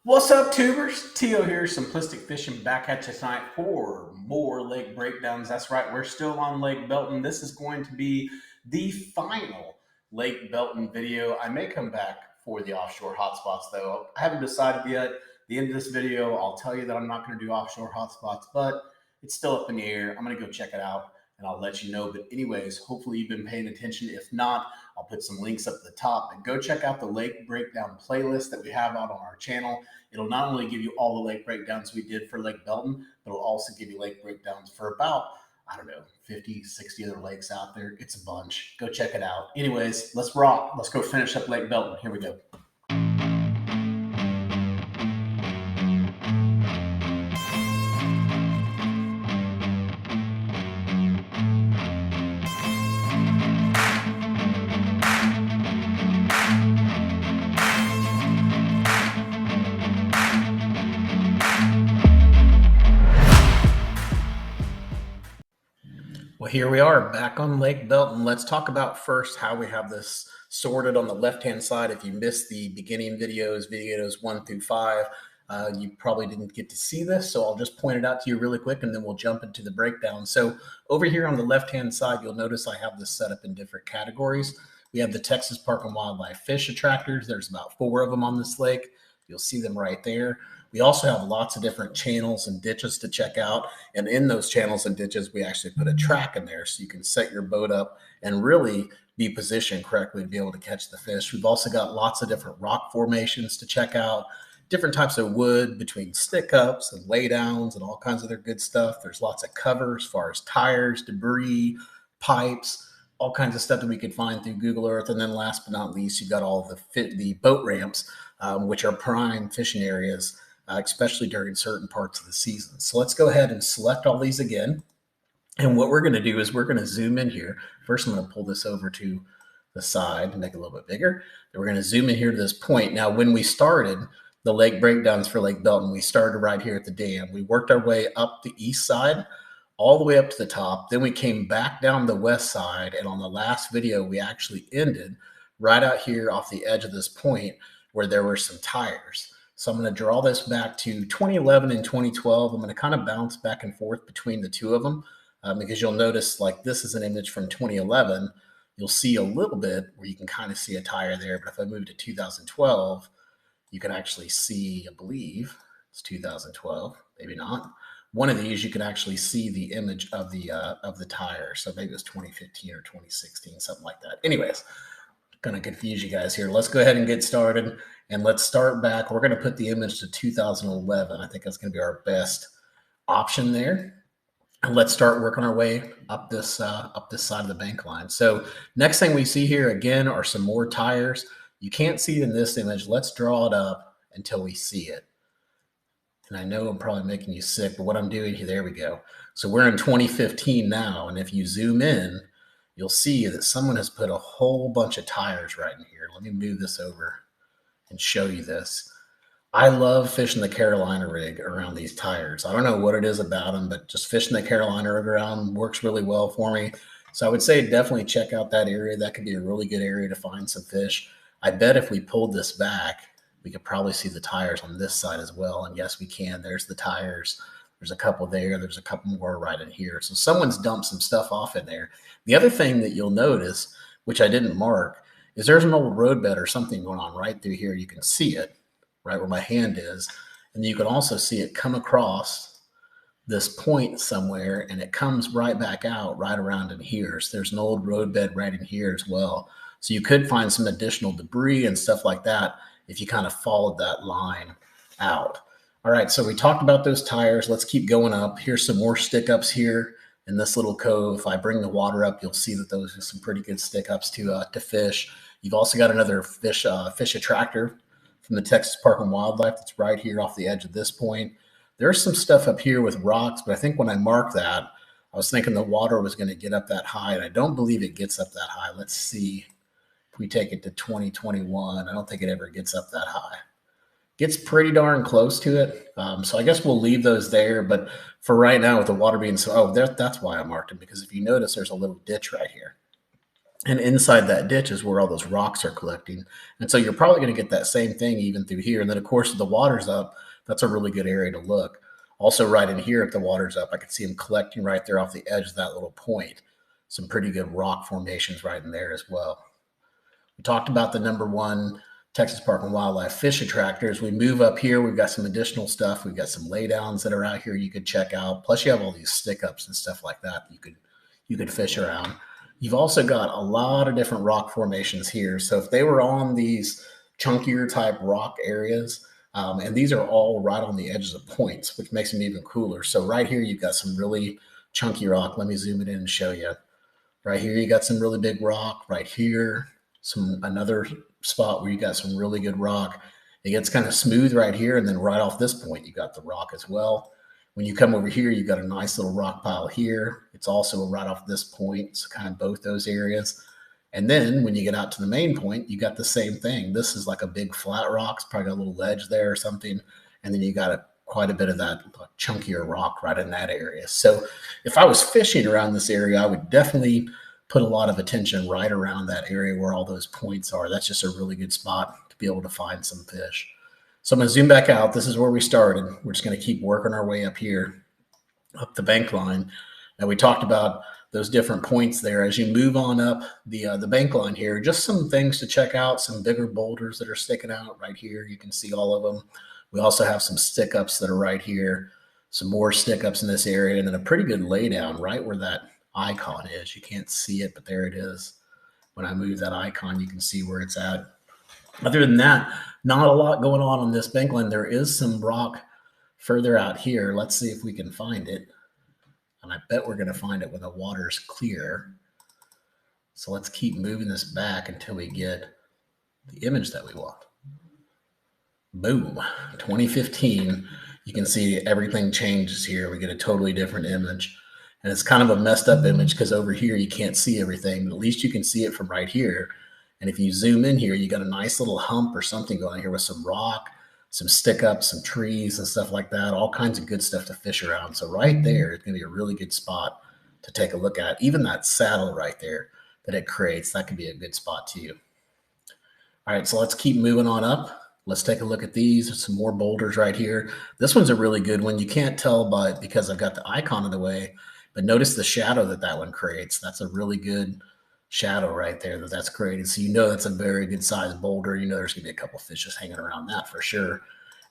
What's up, tubers? Tio here, Simplistic Fishing, back at you tonight for more lake breakdowns. That's right, we're still on Lake Belton. This is going to be the final Lake Belton video. I may come back for the offshore hotspots, though. I haven't decided yet. At the end of this video, I'll tell you that I'm not going to do offshore hotspots, but it's still up in the air. I'm going to go check it out and I'll let you know. But anyways, hopefully you've been paying attention. If not, I'll put some links up at the top and go check out the lake breakdown playlist that we have out on our channel. It'll not only give you all the lake breakdowns we did for Lake Belton, but it'll also give you lake breakdowns for about, I don't know, 50, 60 other lakes out there. It's a bunch. Go check it out. Anyways, let's rock. Let's go finish up Lake Belton. Here we go. Well, here we are back on Lake Belton. Let's talk about first how we have this sorted on the left-hand side. If you missed the beginning videos 1 through 5, you probably didn't get to see this, so I'll just point it out to you really quick and then we'll jump into the breakdown. So over here on the left-hand side, you'll notice I have this set up in different categories. We have the Texas Park and Wildlife fish attractors. There's about 4 of them on this lake. You'll see them right there. We also have lots of different channels and ditches to check out. And in those channels and ditches, we actually put a track in there so you can set your boat up and really be positioned correctly to be able to catch the fish. We've also got lots of different rock formations to check out, different types of wood between stick ups and laydowns and all kinds of other good stuff. There's lots of cover as far as tires, debris, pipes, all kinds of stuff that we could find through Google Earth. And then last but not least, you've got all the boat ramps, which are prime fishing areas, especially during certain parts of the season. So let's go ahead and select all these again. And what we're going to do is we're going to zoom in here. First, I'm going to pull this over to the side and make it a little bit bigger. Then we're going to zoom in here to this point. Now, when we started the lake breakdowns for Lake Belton, we started right here at the dam. We worked our way up the east side, all the way up to the top. Then we came back down the west side. And on the last video, we actually ended right out here off the edge of this point where there were some tires. So I'm going to draw this back to 2011 and 2012. I'm going to kind of bounce back and forth between the two of them because you'll notice like this is an image from 2011. You'll see a little bit where you can kind of see a tire there. But if I move to 2012, you can actually see, I believe it's 2012, maybe not. One of these, you can actually see the image of the tire. So maybe it was 2015 or 2016, something like that. Anyways, going to confuse you guys here. Let's go ahead and get started. And let's start back. We're going to put the image to 2011. I think that's going to be our best option there. And let's start working our way up this side of the bank line. So next thing we see here again are some more tires. You can't see it in this image. Let's draw it up until we see it. And I know I'm probably making you sick, but what I'm doing here, there we go. So we're in 2015 now. And if you zoom in, you'll see that someone has put a whole bunch of tires right in here. Let me move this over and show you this. I love fishing the Carolina rig around these tires. I don't know what it is about them, but just fishing the Carolina rig around works really well for me. So I would say definitely check out that area. That could be a really good area to find some fish. I bet if we pulled this back, we could probably see the tires on this side as well. And yes, we can. There's the tires. There's a couple there. There's a couple more right in here. So someone's dumped some stuff off in there. The other thing that you'll notice, which I didn't mark, is there's an old roadbed or something going on right through here. You can see it right where my hand is. And you can also see it come across this point somewhere, and it comes right back out right around in here. So there's an old roadbed right in here as well. So you could find some additional debris and stuff like that if you kind of followed that line out. All right, so we talked about those tires. Let's keep going up. Here's some more stick ups here in this little cove. If I bring the water up, you'll see that those are some pretty good stick ups to fish. You've also got another fish attractor from the Texas Park and Wildlife that's right here off the edge of this point. There's some stuff up here with rocks, but I think when I marked that, I was thinking the water was going to get up that high, and I don't believe it gets up that high. Let's see if we take it to 2021. I don't think it ever gets up that high. Gets pretty darn close to it. So I guess we'll leave those there. But for right now, with the water being so, that's why I marked them, because if you notice, there's a little ditch right here. And inside that ditch is where all those rocks are collecting. And so you're probably going to get that same thing even through here. And then, of course, if the water's up, that's a really good area to look. Also, right in here, if the water's up, I can see them collecting right there off the edge of that little point. Some pretty good rock formations right in there as well. We talked about the #1 Texas Park and Wildlife fish attractor. As we move up here, we've got some additional stuff. We've got some laydowns that are out here you could check out. Plus, you have all these stick ups and stuff like that you could fish around. You've also got a lot of different rock formations here. So if they were on these chunkier type rock areas, and these are all right on the edges of points, which makes them even cooler. So right here, you've got some really chunky rock. Let me zoom it in and show you. Right here, you got some really big rock. Right here, another spot where you got some really good rock. It gets kind of smooth right here, and then right off this point, you got the rock as well. When you come over here, you got a nice little rock pile here. It's also right off this point, so kind of both those areas. And then when you get out to the main point, you got the same thing. This is like a big flat rock. It's probably got a little ledge there or something. And then you got quite a bit of that chunkier rock right in that area. So if I was fishing around this area, I would definitely put a lot of attention right around that area where all those points are. That's just a really good spot to be able to find some fish. So I'm going to zoom back out. This is where we started. We're just going to keep working our way up here, up the bank line. And we talked about those different points there. As you move on up the bank line here, just some things to check out, some bigger boulders that are sticking out right here. You can see all of them. We also have some stick ups that are right here, some more stick ups in this area, and then a pretty good laydown right where that icon is. You can't see it, but there it is. When I move that icon, you can see where it's at. Other than that, not a lot going on this bank line. There is some rock further out here. Let's see if we can find it. And I bet we're going to find it when the water's clear. So let's keep moving this back until we get the image that we want. Boom, 2015. You can see everything changes here. We get a totally different image. And it's kind of a messed up image because over here you can't see everything, but at least you can see it from right here. And if you zoom in here, you got a nice little hump or something going here with some rock, some stick ups, some trees and stuff like that, all kinds of good stuff to fish around. So right there is going to be a really good spot to take a look at. Even that saddle right there that it creates, that could be a good spot too. All right, so let's keep moving on up. Let's take a look at these. There's some more boulders right here. This one's a really good one. You can't tell because I've got the icon in the way, but notice the shadow that one creates. That's a really good shadow right there that's created. So you know that's a very good sized boulder. You know there's gonna be a couple fishes hanging around that for sure.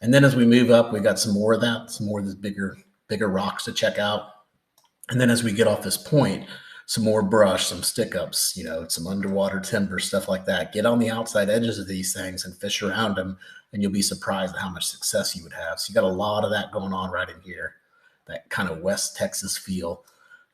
And then as we move up, we got some more of that, some more of these bigger rocks to check out. And then as we get off this point, some more brush, some stick ups, some underwater timber, stuff like that. Get on the outside edges of these things and fish around them, and you'll be surprised at how much success you would have. So you got a lot of that going on right in here, that kind of West Texas feel.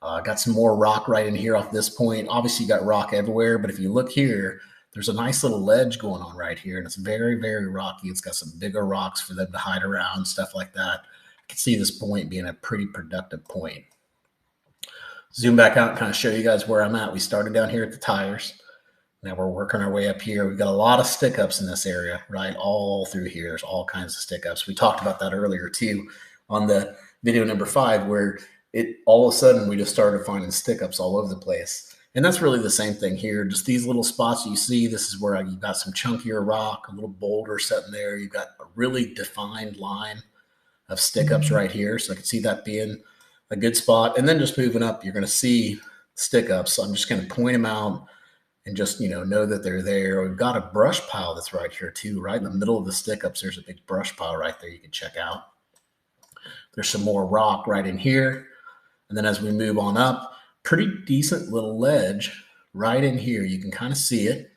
Got some more rock right in here off this point. Obviously, you got rock everywhere, but if you look here, there's a nice little ledge going on right here, and it's very, very rocky. It's got some bigger rocks for them to hide around, stuff like that. I can see this point being a pretty productive point. Zoom back out and kind of show you guys where I'm at. We started down here at the tires. Now we're working our way up here. We've got a lot of stick ups in this area, right? All through here. There's all kinds of stick ups. We talked about that earlier too on the video #5, where all of a sudden we just started finding stick ups all over the place. And that's really the same thing here. Just these little spots you see, this is where you've got some chunkier rock, a little boulder sitting there. You've got a really defined line of stick ups right here. So I can see that being a good spot. And then just moving up, you're going to see stick ups. So I'm just going to point them out and just, know that they're there. We've got a brush pile that's right here too, right in the middle of the stick ups. There's a big brush pile right there you can check out. There's some more rock right in here. And then as we move on up, pretty decent little ledge right in here. You can kind of see it. And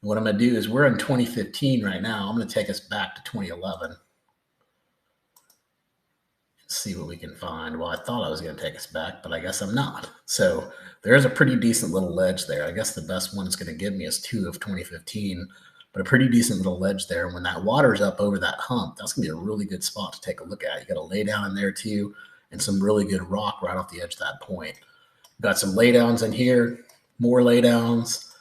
what I'm going to do is we're in 2015 right now. I'm going to take us back to 2011 and see what we can find. Well, I thought I was going to take us back, but I guess I'm not. So there's a pretty decent little ledge there. I guess the best one it's going to give me is 2 of 2015, but a pretty decent little ledge there. And when that water's up over that hump, that's going to be a really good spot to take a look at. You got to lay down in there too, and some really good rock right off the edge of that point. Got some laydowns in here, more laydowns,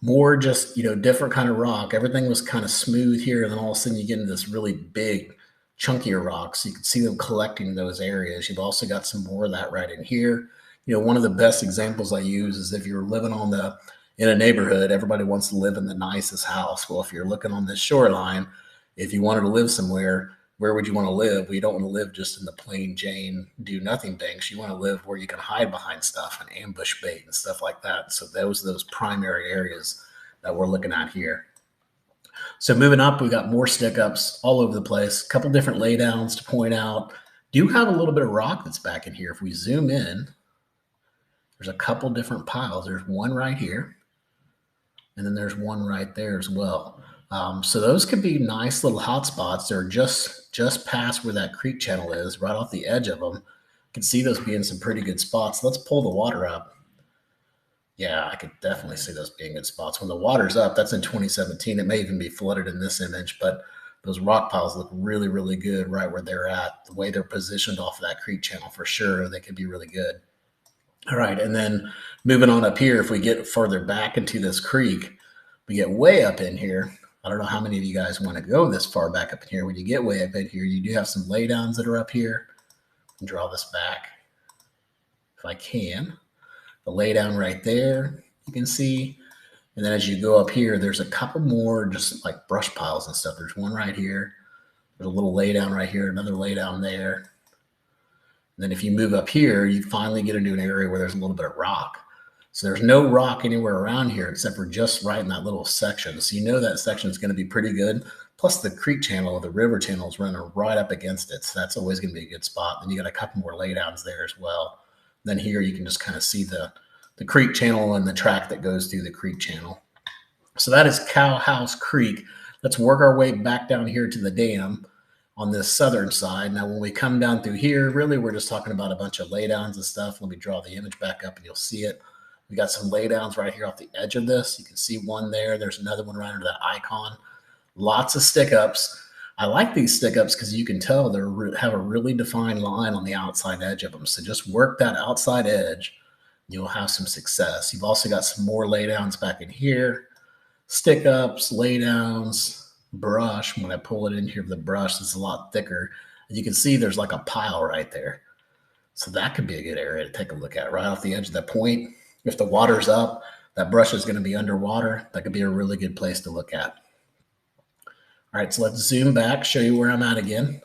more just, different kind of rock. Everything was kind of smooth here. And then all of a sudden you get into this really big, chunkier rocks. You can see them collecting in those areas. You've also got some more of that right in here. One of the best examples I use is if you're living on the in a neighborhood, everybody wants to live in the nicest house. Well, if you're looking on this shoreline, if you wanted to live somewhere, where would you want to live? Well, you don't want to live just in the plain Jane do nothing banks. You want to live where you can hide behind stuff and ambush bait and stuff like that. So those primary areas that we're looking at here. So moving up, we got more stick ups all over the place. A couple different laydowns to point out. Do have a little bit of rock that's back in here. If we zoom in, there's a couple different piles. There's one right here, and then there's one right there as well. So those could be nice little hot spots. They're just past where that creek channel is, right off the edge of them. You can see those being some pretty good spots. Let's pull the water up. Yeah, I could definitely see those being good spots. When the water's up, that's in 2017. It may even be flooded in this image, but those rock piles look really, really good right where they're at. The way they're positioned off of that creek channel, for sure, they could be really good. All right, and then moving on up here, if we get further back into this creek, we get way up in here. I don't know how many of you guys want to go this far back up in here. When you get way up in here, you do have some laydowns that are up here. Draw this back if I can. The laydown right there, you can see. And then as you go up here, there's a couple more just like brush piles and stuff. There's one right here. There's a little laydown right here, another laydown there. And then if you move up here, you finally get into an area where there's a little bit of rock. So there's no rock anywhere around here except for just right in that little section. So you know that section is going to be pretty good. Plus the creek channel or the river channel is running right up against it. So that's always going to be a good spot. Then you got a couple more laydowns there as well. Then here you can just kind of see the creek channel and the track that goes through the creek channel. So that is Cow House Creek. Let's work our way back down here to the dam on this southern side. Now, when we come down through here, really we're just talking about a bunch of laydowns and stuff. Let me draw the image back up and you'll see it. We got some laydowns right here off the edge of this. You can see one there. There's another one right under that icon. Lots of stick ups. I like these stick ups because you can tell they have a really defined line on the outside edge of them. So just work that outside edge. You'll have some success. You've also got some more laydowns back in here. Stick ups, laydowns, brush. When I pull it in here, the brush is a lot thicker. And you can see there's like a pile right there. So that could be a good area to take a look at right off the edge of that point. If the water's up, that brush is going to be underwater. That could be a really good place to look at. All right, so let's zoom back, show you where I'm at again.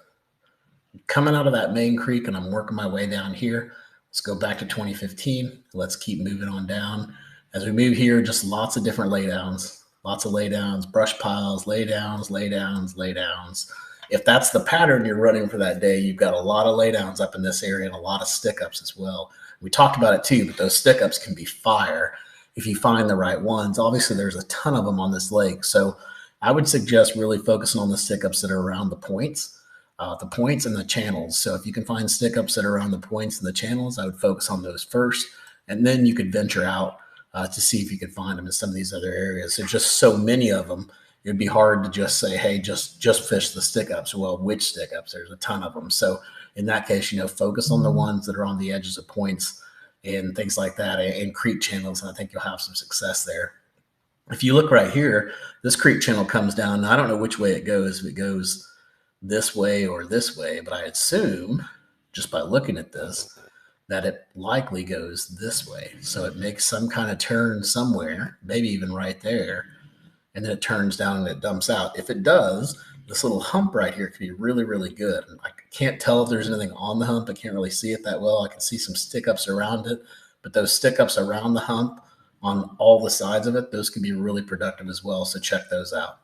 Coming out of that main creek, and I'm working my way down here. Let's go back to 2015. Let's keep moving on down. As we move here, just lots of different laydowns. Lots of laydowns, brush piles, laydowns, laydowns, laydowns. If that's the pattern you're running for that day, you've got a lot of laydowns up in this area and a lot of stick-ups as well. We talked about it too, but those stick-ups can be fire if you find the right ones. Obviously, there's a ton of them on this lake. So I would suggest really focusing on the stick-ups that are around the points and the channels. So if you can find stick-ups that are around the points and the channels, I would focus on those first. And then you could venture out to see if you could find them in some of these other areas. There's just so many of them. It'd be hard to just say, hey, just fish the stick-ups. Well, which stick-ups? There's a ton of them. So in that case, focus on the ones that are on the edges of points and things like that and creek channels. And I think you'll have some success there. If you look right here, this creek channel comes down. Now, I don't know which way it goes, if it goes this way or this way, but I assume just by looking at this that it likely goes this way. So it makes some kind of turn somewhere, maybe even right there, and then it turns down and it dumps out. If it does, this little hump right here could be really, really good. I can't tell if there's anything on the hump. I can't really see it that well. I can see some stick-ups around it, but those stick-ups around the hump on all the sides of it, those can be really productive as well. So check those out.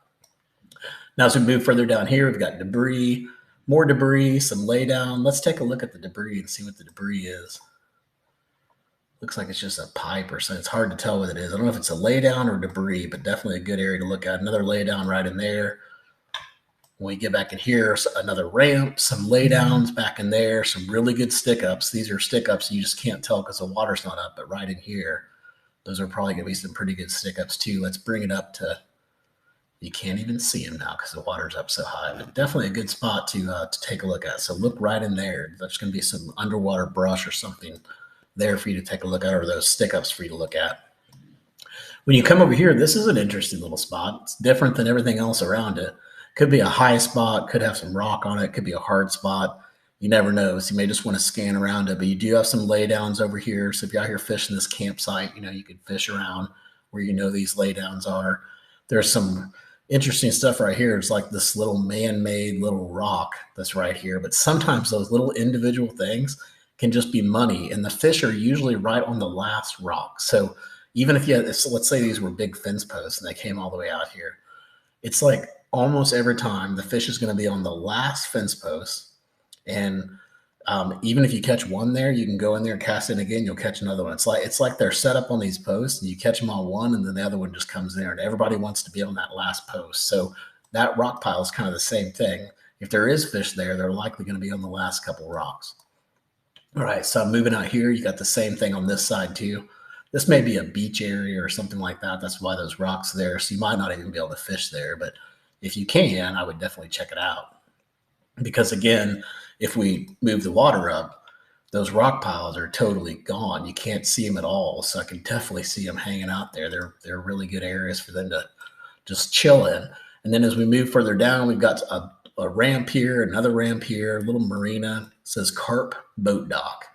Now, as we move further down here, we've got debris, more debris, some laydown. Let's take a look at the debris and see what the debris is. Looks like it's just a pipe or something. It's hard to tell what it is. I don't know if it's a laydown or debris, but definitely a good area to look at. Another laydown right in there. When we get back in here, another ramp, some laydowns back in there, some really good stick-ups. These are stick-ups you just can't tell because the water's not up, but right in here, those are probably going to be some pretty good stick-ups too. Let's bring it up to, you can't even see them now because the water's up so high, but definitely a good spot to take a look at. So look right in there. There's going to be some underwater brush or something there for you to take a look at, or those stick-ups for you to look at. When you come over here, this is an interesting little spot. It's different than everything else around it. Could be a high spot, could have some rock on it, could be a hard spot. You never know. So you may just want to scan around it, but you do have some laydowns over here. So if you're out here fishing this campsite, you could fish around where you know these laydowns are. There's some interesting stuff right here. It's like this little man-made little rock that's right here. But sometimes those little individual things can just be money. And the fish are usually right on the last rock. So even if you had, so let's say these were big fence posts and they came all the way out here, it's like almost every time the fish is going to be on the last fence post. And even if you catch one there, you can go in there and cast in again. You'll catch another one. It's like they're set up on these posts, and you catch them on one, and then the other one just comes there. And everybody wants to be on that last post. So that rock pile is kind of the same thing. If there is fish there, they're likely going to be on the last couple rocks. All right, so I'm moving out here. You got the same thing on this side too. This may be a beach area or something like that. That's why those rocks are there. So you might not even be able to fish there. But if you can, I would definitely check it out. Because again, if we move the water up, those rock piles are totally gone. You can't see them at all. So I can definitely see them hanging out there. They're really good areas for them to just chill in. And then as we move further down, we've got a ramp here, another ramp here, a little marina. It says Carp Boat Dock.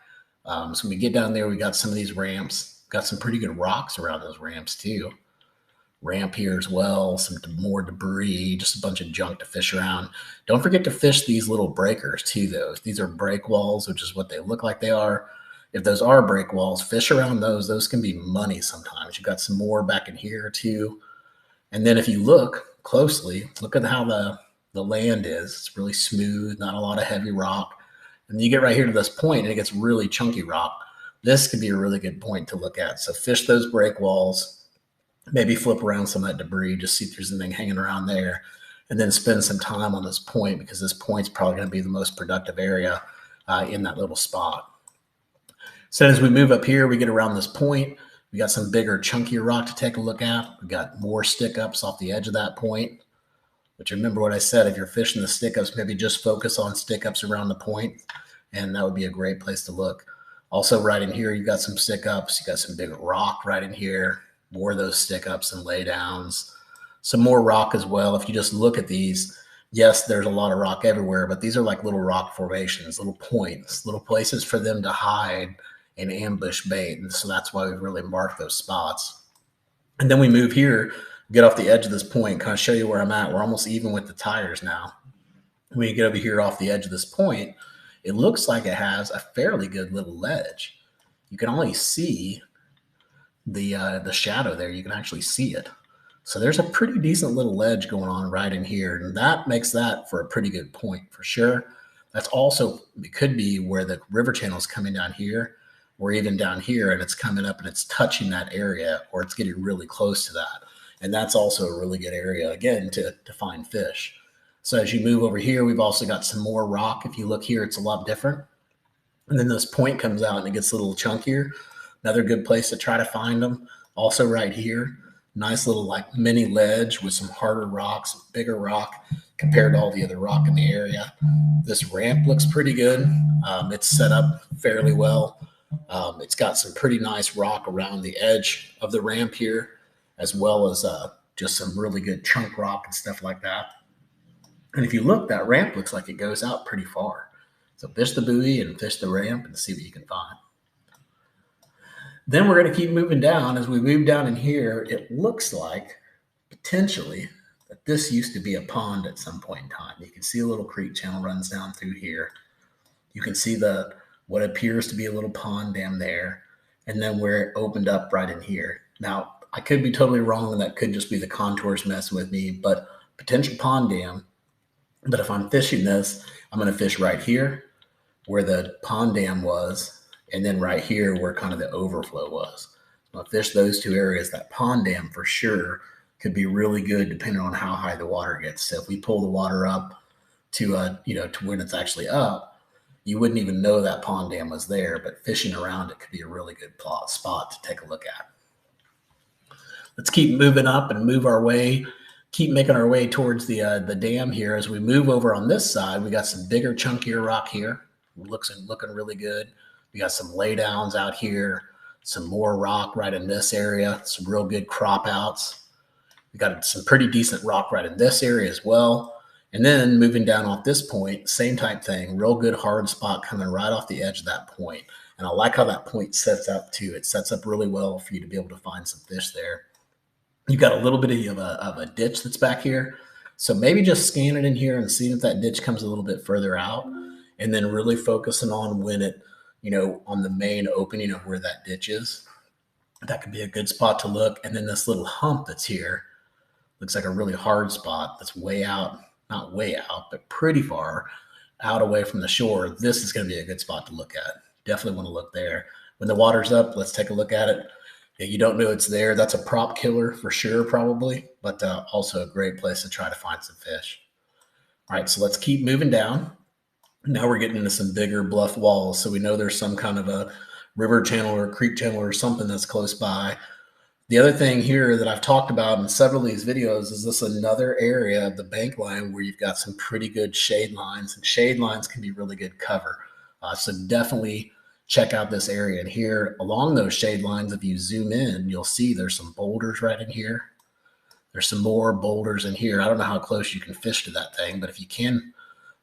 So when we get down there, we got some of these ramps. Got some pretty good rocks around those ramps too. Ramp here as well, some more debris, just a bunch of junk to fish around. Don't forget to fish these little breakers too, though. These are break walls, which is what they look like they are. If those are break walls, fish around those. Those can be money sometimes. You've got some more back in here too. And then if you look closely, look at how the land is. It's really smooth, not a lot of heavy rock. And you get right here to this point, and it gets really chunky rock. This could be a really good point to look at. So fish those break walls. Maybe flip around some of that debris, just see if there's anything hanging around there, and then spend some time on this point, because this point's probably going to be the most productive area in that little spot. So as we move up here, we get around this point. We got some bigger, chunkier rock to take a look at. We got more stick-ups off the edge of that point, which remember what I said, if you're fishing the stick-ups, maybe just focus on stick-ups around the point, and that would be a great place to look. Also right in here, you've got some stick-ups. You got some big rock right in here. More of those stick-ups and laydowns. Some more rock as well. If you just look at these, yes, there's a lot of rock everywhere, but these are like little rock formations, little points, little places for them to hide and ambush bait. And so that's why we've really marked those spots. And then we move here, get off the edge of this point, kind of show you where I'm at. We're almost even with the tires now. When you get over here off the edge of this point, it looks like it has a fairly good little ledge. You can only see the shadow there. You can actually see it. So there's a pretty decent little ledge going on right in here, and that makes that for a pretty good point for sure. That's also, it could be where the river channel is coming down here, or even down here, and it's coming up and it's touching that area, or it's getting really close to that. And that's also a really good area, again, to find fish. So as you move over here, we've also got some more rock. If you look here, it's a lot different. And then this point comes out and it gets a little chunkier. Another good place to try to find them. Also right here, nice little like mini ledge with some harder rocks, bigger rock compared to all the other rock in the area. This ramp looks pretty good. It's set up fairly well. It's got some pretty nice rock around the edge of the ramp here, as well as just some really good chunk rock and stuff like that. And if you look, that ramp looks like it goes out pretty far. So fish the buoy and fish the ramp and see what you can find. Then we're going to keep moving down. As we move down in here, it looks like potentially that this used to be a pond at some point in time. You can see a little creek channel runs down through here. You can see what appears to be a little pond dam there, and then where it opened up right in here. Now, I could be totally wrong, and that could just be the contours messing with me, but potential pond dam. But if I'm fishing this, I'm going to fish right here where the pond dam was, and then right here where kind of the overflow was. I'll fish those two areas. That pond dam for sure could be really good depending on how high the water gets. So if we pull the water up to to when it's actually up, you wouldn't even know that pond dam was there, but fishing around it could be a really good spot to take a look at. Let's keep moving up and keep making our way towards the dam here. As we move over on this side, we got some bigger, chunkier rock here. Looking really good. We got some laydowns out here, some more rock right in this area, some real good crop outs. We got some pretty decent rock right in this area as well. And then moving down off this point, same type thing, real good hard spot coming right off the edge of that point. And I like how that point sets up too. It sets up really well for you to be able to find some fish there. You've got a little bit of a ditch that's back here. So maybe just scan it in here and see if that ditch comes a little bit further out, and then really focusing on when it, on the main opening of where that ditch is. That could be a good spot to look. And then this little hump that's here looks like a really hard spot that's way out, not way out, but pretty far out away from the shore. This is going to be a good spot to look at. Definitely want to look there. When the water's up, let's take a look at it. Yeah, you don't know it's there. That's a prop killer for sure, probably, but also a great place to try to find some fish. All right, so let's keep moving down. Now we're getting into some bigger bluff walls, so we know there's some kind of a river channel or a creek channel or something that's close by. The other thing here that I've talked about in several of these videos is this another area of the bank line where you've got some pretty good shade lines, and shade lines can be really good cover. So definitely check out this area. And here along those shade lines, if you zoom in, you'll see there's some boulders right in here. There's some more boulders in here. I don't know how close you can fish to that thing, but if you can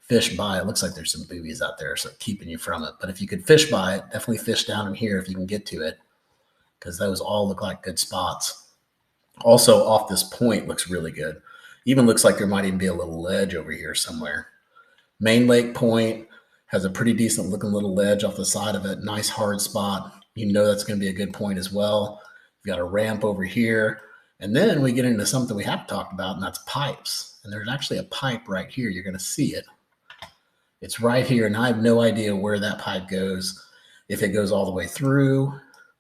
fish by it, looks like there's some boobies out there, so keeping you from it. But if you could fish by it, definitely fish down in here if you can get to it, because those all look like good spots. Also, off this point looks really good. Even looks like there might even be a little ledge over here somewhere. Main Lake Point has a pretty decent looking little ledge off the side of it. Nice hard spot. You know that's going to be a good point as well. We've got a ramp over here. And then we get into something we have talked about, and that's pipes. And there's actually a pipe right here. You're going to see it. It's right here, and I have no idea where that pipe goes. If it goes all the way through,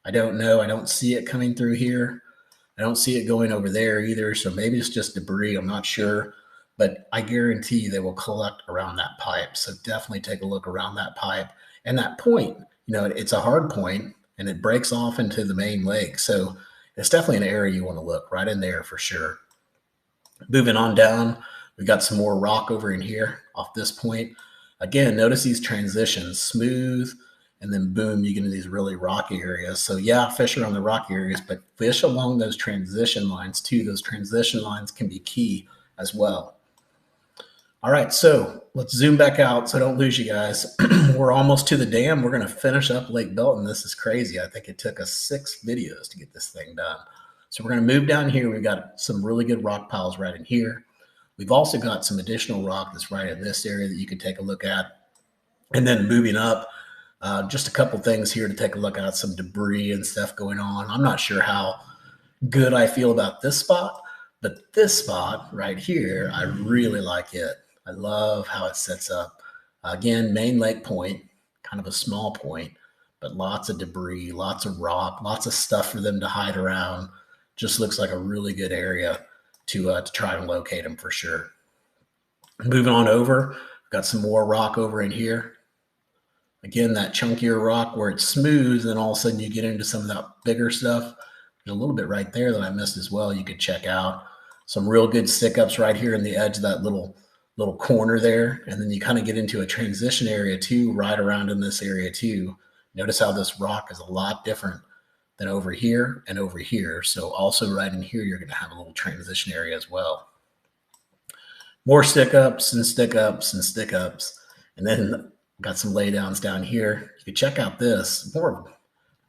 I don't know. I don't see it coming through here. I don't see it going over there either, so maybe it's just debris. I'm not sure, but I guarantee they will collect around that pipe. So definitely take a look around that pipe. And that point, it's a hard point, and it breaks off into the main lake. So it's definitely an area you want to look right in there for sure. Moving on down, we've got some more rock over in here off this point. Again, notice these transitions, smooth, and then boom, you get into these really rocky areas. So yeah, fish around the rocky areas, but fish along those transition lines too. Those transition lines can be key as well. All right, so let's zoom back out so I don't lose you guys. We're almost to the dam. We're going to finish up Lake Belton. This is crazy. I think it took us 6 videos to get this thing done. So we're going to move down here. We've got some really good rock piles right in here. We've also got some additional rock that's right in this area that you can take a look at. And then moving up, just a couple things here to take a look at, some debris and stuff going on. I'm not sure how good I feel about this spot, but this spot right here, I really like it. I love how it sets up. Again, Main Lake Point, kind of a small point, but lots of debris, lots of rock, lots of stuff for them to hide around. Just looks like a really good area to try and locate them for sure. Moving on over, got some more rock over in here. Again, that chunkier rock where it's smooth, and all of a sudden you get into some of that bigger stuff. There's a little bit right there that I missed as well. You could check out some real good stick-ups right here in the edge of that little corner there. And then you kind of get into a transition area too, right around in this area too. Notice how this rock is a lot different than over here and over here. So also right in here, you're going to have a little transition area as well. More stick-ups and stick-ups and stick-ups. And then got some laydowns down here. You can check out this. More, I don't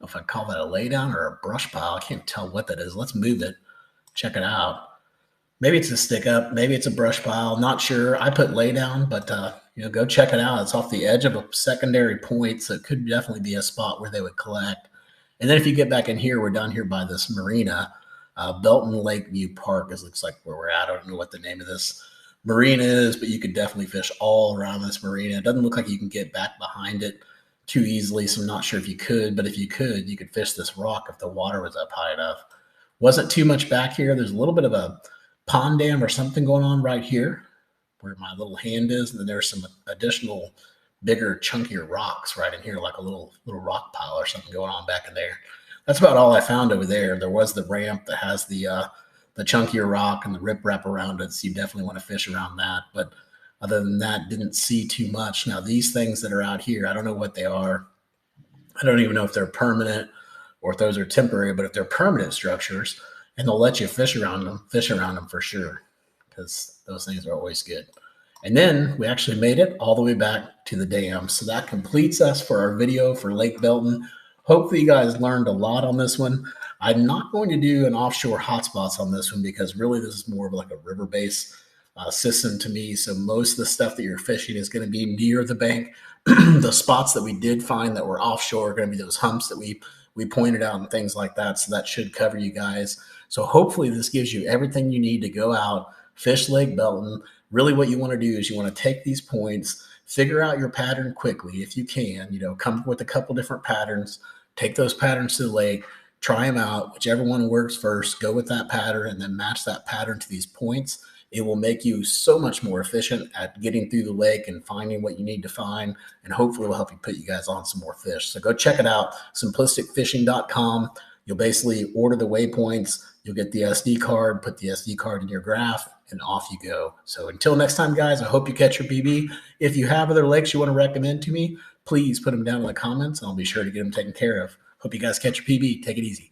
know if I call that a laydown or a brush pile. I can't tell what that is. Let's move it. Check it out. Maybe it's a stick up. Maybe it's a brush pile. Not sure. I put laydown, but go check it out. It's off the edge of a secondary point, so it could definitely be a spot where they would collect. And then if you get back in here, we're down here by this marina. Belton Lakeview Park looks like where we're at. I don't know what the name of this marina is, but you could definitely fish all around this marina. It doesn't look like you can get back behind it too easily, so I'm not sure if you could, but if you could fish this rock if the water was up high enough. Wasn't too much back here. There's a little bit of a pond dam or something going on right here where my little hand is, and then there's some additional bigger, chunkier rocks right in here, like a little rock pile or something going on back in there. That's about all I found over there. There was the ramp that has the chunkier rock and the riprap around it, so you definitely want to fish around that. But other than that, didn't see too much. Now, these things that are out here, I don't know what they are. I don't even know if they're permanent or if those are temporary, but if they're permanent structures, and they'll let you fish around them for sure, because those things are always good. And then we actually made it all the way back to the dam. So that completes us for our video for Lake Belton. hopefully you guys learned a lot on this one. I'm not going to do an offshore hotspots on this one because really this is more of like a river-based system to me. So most of the stuff that you're fishing is going to be near the bank. The spots that we did find that were offshore are going to be those humps that we pointed out and things like that. So that should cover you guys. So hopefully this gives you everything you need to go out, fish Lake Belton. Really what you want to do is you want to take these points, figure out your pattern quickly if you can, come up with a couple different patterns, take those patterns to the lake, try them out, whichever one works first, go with that pattern and then match that pattern to these points. It will make you so much more efficient at getting through the lake and finding what you need to find, and hopefully will help you put you guys on some more fish. So go check it out, simplisticfishing.com. You'll basically order the waypoints, you'll get the SD card, put the SD card in your graph, and off you go. So until next time, guys, I hope you catch your PB. If you have other lakes you want to recommend to me, please put them down in the comments, and I'll be sure to get them taken care of. Hope you guys catch your PB. Take it easy.